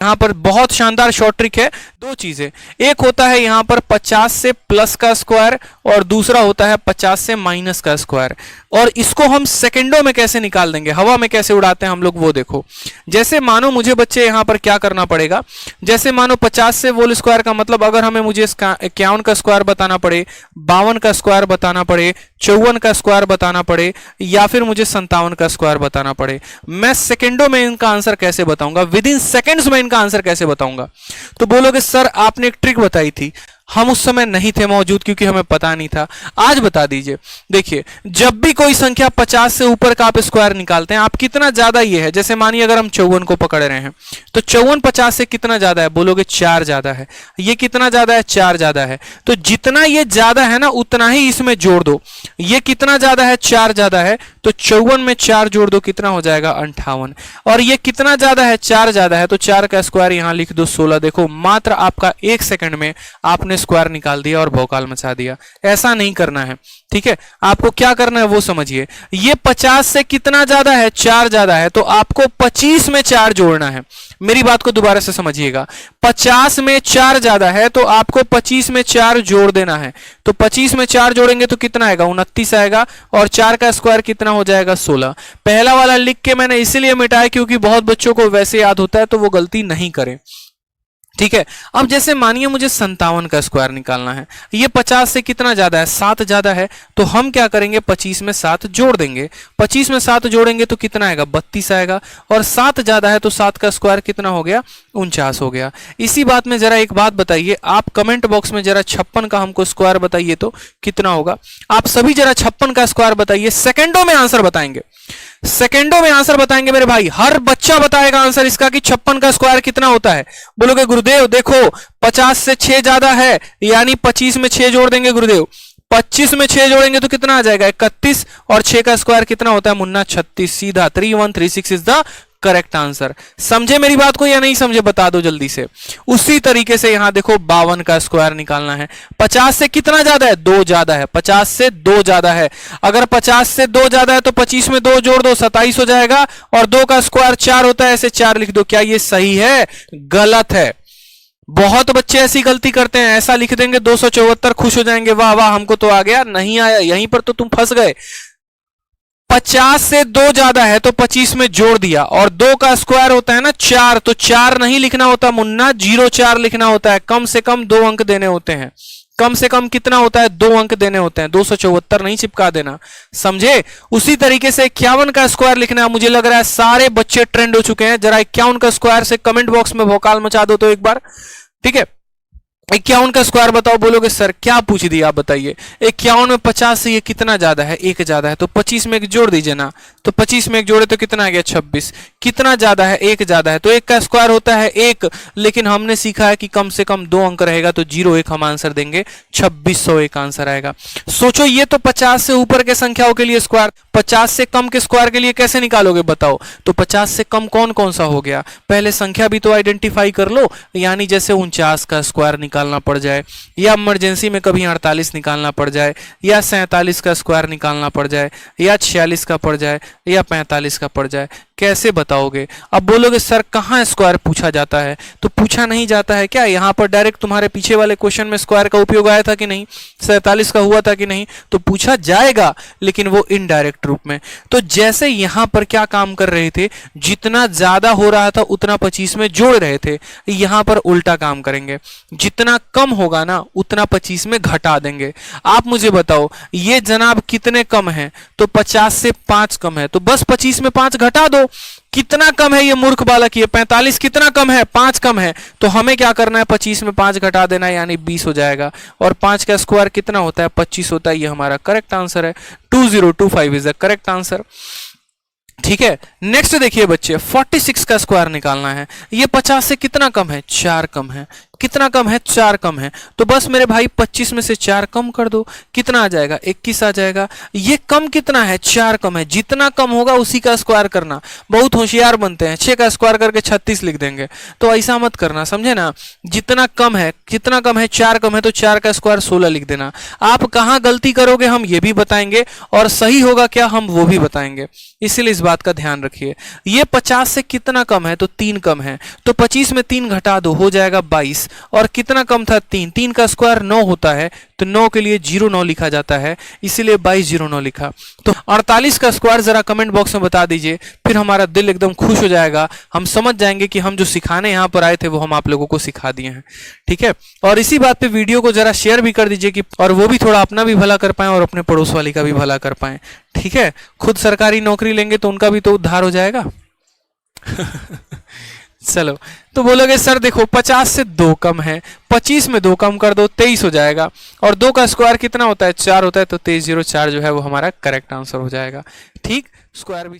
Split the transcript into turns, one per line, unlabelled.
यहाँ पर बहुत शानदार शॉर्ट ट्रिक है। दो चीजें, एक होता है यहाँ पर 50 से प्लस का स्क्वायर और दूसरा होता है 50 से माइनस का स्क्वायर। और इसको हम सेकंडों में कैसे निकाल देंगे, हवा में कैसे उड़ाते हैं हम लोग, वो देखो। जैसे मानो मुझे बच्चे यहाँ पर क्या करना पड़ेगा, जैसे मानो 50 से होल स्क्वायर का मतलब अगर हमें मुझे 51 का स्क्वायर बताना पड़े, 52 का स्क्वायर बताना पड़े, 54 का स्क्वायर बताना पड़े, या फिर मुझे 57 का स्क्वायर बताना पड़े, मैं सेकंडों में इनका आंसर कैसे बताऊंगा, विद इन सेकंड्स में इनका आंसर कैसे बताऊंगा। तो बोलोगे सर आपने एक ट्रिक बताई थी, हम उस समय नहीं थे मौजूद क्योंकि हमें पता नहीं था, आज बता दीजिए। देखिए जब भी कोई संख्या 50 से ऊपर का आप स्क्वायर निकालते हैं, आप कितना ज्यादा ये है, जैसे मानिए अगर हम 54 को पकड़ रहे हैं तो 54 50 से कितना ज्यादा है, बोलोगे 4 ज्यादा है। ये कितना ज्यादा है, 4 ज्यादा है। तो जितना ये ज्यादा है ना उतना ही इसमें जोड़ दो। ये कितना ज्यादा है, 4 ज्यादा है, तो 54 में 4 जोड़ दो, कितना हो जाएगा 58। और ये कितना ज्यादा है, 4 ज्यादा है, तो 4 का स्क्वायर यहां लिख दो 16। देखो मात्र आपका 1 सेकंड में आपने स्क्वायर निकाल दिया और भौकाल मचा दिया। ऐसा नहीं करना है, ठीक है। आपको क्या करना है वो समझिए। ये 50 से कितना ज्यादा है, 4 ज्यादा है, तो आपको 25 में 4 जोड़ना है। मेरी बात को दोबारा से समझिएगा, 50 में 4 ज्यादा है तो आपको 25 में 4 जोड़ देना है। तो 25 में 4 जोड़ेंगे तो कितना आएगा, 29 आएगा, और 4 का स्क्वायर कितना हो जाएगा, 16। पहला वाला लिख के मैंने इसीलिए मिटाया क्योंकि बहुत बच्चों को वैसे याद होता है, तो वो गलती नहीं करें, ठीक है। अब जैसे मानिए मुझे 57 का स्क्वायर निकालना है, ये 50 से कितना ज्यादा है, 7 ज्यादा है, तो हम क्या करेंगे 25 में 7 जोड़ देंगे। 25 में 7 जोड़ेंगे तो कितना आएगा, 32 आएगा, और 7 ज्यादा है तो 7 का स्क्वायर कितना हो गया, 49 हो गया। इसी बात में जरा एक बात बताइए, आप कमेंट बॉक्स में जरा 56 का हमको स्क्वायर बताइए तो कितना होगा। आप सभी जरा 56 का स्क्वायर बताइए, सेकंडों में आंसर बताएंगे, सेकंडों में आंसर बताएंगे मेरे भाई। हर बच्चा बताएगा आंसर इसका कि 56 का स्क्वायर कितना होता है। बोलोगे गुरुदेव देखो 50 से 6 ज्यादा है, यानी 25 में 6 जोड़ देंगे गुरुदेव। 25 में 6 जोड़ेंगे तो कितना आ जाएगा, 31, और 6 का स्क्वायर कितना होता है मुन्ना, 36। सीधा 3136 इज द करेक्ट आंसर। समझे मेरी बात को या नहीं समझे, बता दो जल्दी से। उसी तरीके से यहां देखो 52 का स्क्वायर निकालना है। 50 से कितना ज्यादा है, 2 ज्यादा है। 50 से 2 ज्यादा है, अगर 50 से 2 ज्यादा है तो 25 में 2 जोड़ दो, 27 हो जाएगा, और 2 का स्क्वायर 4 होता है, ऐसे 4 लिख दो। क्या ये सही है, गलत है? बहुत बच्चे ऐसी गलती करते हैं, ऐसा लिख देंगे 274, खुश हो जाएंगे, वाह वाह हमको तो आ गया, नहीं आया, यहीं पर तो तुम फंस गए। 50 से 2 ज्यादा है तो 25 में जोड़ दिया, और 2 का स्क्वायर होता है ना 4, तो 4 नहीं लिखना होता मुन्ना, 04 लिखना होता है। कम से कम 2 अंक देने होते हैं, कम से कम कितना होता है, 2 अंक देने होते हैं। 274 नहीं चिपका देना, समझे। उसी तरीके से 51 का स्क्वायर लिखना है। मुझे लग रहा है सारे बच्चे ट्रेंड हो चुके हैं, जरा 51 का स्क्वायर से कमेंट बॉक्स में भौकाल मचा दो तो एक बार, ठीक है। 51 का स्क्वायर बताओ। बोलोगे सर क्या पूछ दिया, आप बताइए। 51 में 50 से ये कितना ज्यादा है, 1 ज्यादा है, तो 25 में 1 जोड़ दीजिए ना। तो 25 में 1 जोड़े तो कितना आ गया, 26। कितना ज्यादा है, 1 ज्यादा है, तो 1 का स्क्वायर होता है 1, लेकिन हमने सीखा है कि कम से कम 2 अंक रहेगा, तो 01 हम आंसर देंगे, 2601 आंसर आएगा। सोचो ये तो 50 से ऊपर के संख्याओं के लिए स्क्वायर, 50 से कम के स्क्वायर के लिए कैसे निकालोगे बताओ। तो 50 से कम कौन कौन सा हो गया, पहले संख्या भी तो आइडेंटिफाई कर लो। यानी जैसे 49 का स्क्वायर निकालना पड़ जाए, या इमरजेंसी में कभी 48 निकालना पड़ जाए, या 47 का स्क्वायर निकालना पड़ जाए, या 46 का पड़ जाए, या 45 का पड़ जाए, कैसे बताओगे। अब बोलोगे सर कहाँ स्क्वायर पूछा जाता है, तो पूछा नहीं जाता है क्या, यहाँ पर डायरेक्ट तुम्हारे पीछे वाले क्वेश्चन में स्क्वायर का उपयोग आया था कि नहीं, 47 का हुआ था कि नहीं, तो पूछा जाएगा, लेकिन वो इनडायरेक्ट रूप में। तो जैसे यहाँ पर क्या काम कर रहे थे, जितना ज्यादा हो रहा था उतना 25 में जोड़ रहे थे, यहाँ पर उल्टा काम करेंगे, जितना कम होगा ना उतना 25 में घटा देंगे। आप मुझे बताओ ये जनाब कितने कम है, तो 50 से 5 कम है, तो बस 25 में 5 घटा दो। कितना कम है ये मूर्ख बालक, ये 45 कितना कम है, 5 कम है, तो हमें क्या करना है 25 में 5 घटा देना है, यानी 20 हो जाएगा। और 5 का स्क्वायर कितना होता है, 25 होता है। ये हमारा करेक्ट आंसर है, 2025 इज द करेक्ट आंसर, ठीक है। नेक्स्ट देखिए बच्चे 46 का स्क्वायर निकालना है। ये 50 से कितना कम है, 4 कम है। कितना कम है, 4 कम है, तो बस मेरे भाई 25 में से 4 कम कर दो, कितना आ जाएगा, 21 आ जाएगा। ये कम कितना है, 4 कम है, जितना कम होगा उसी का स्क्वायर करना। बहुत होशियार बनते हैं, 6 का स्क्वायर करके 36 लिख देंगे, तो ऐसा मत करना, समझे ना। जितना कम है, कितना कम है, 4 कम है, तो 4 का स्क्वायर 16 लिख देना। आप कहाँ गलती करोगे हम ये भी बताएंगे, और सही होगा क्या हम वो भी बताएंगे, इसीलिए इस बात का ध्यान रखिए। ये 50 से कितना कम है, तो 3 कम है, तो 25 में 3 घटा दो, हो जाएगा 22। और कितना कम था, 3, 3 का स्क्वायर 9 होता है, तो 9 के लिए 09 लिखा जाता है, इसीलिए 2209 लिखा। तो 48 का स्क्वायर जरा कमेंट बॉक्स में बता दीजिए, फिर हमारा दिल एकदम खुश हो जाएगा, हम समझ जाएंगे कि हम जो सिखाने यहाँ पर आए थे वो हम आप लोगों को सिखा दिए हैं, ठीक है। और इसी बात पे वीडियो को जरा शेयर भी कर दीजिए कि और वो भी थोड़ा अपना भी भला कर पाए और अपने पड़ोस वाली का भी भला कर पाए, ठीक है। खुद सरकारी नौकरी लेंगे तो उनका भी तो उद्धार हो जाएगा। चलो, तो बोलोगे सर देखो 50 से 2 कम है, 25 में 2 कम कर दो, 23 हो जाएगा, और 2 का स्क्वायर कितना होता है, 4 होता है, तो 2304 जो है वो हमारा करेक्ट आंसर हो जाएगा, ठीक। स्क्वायर भी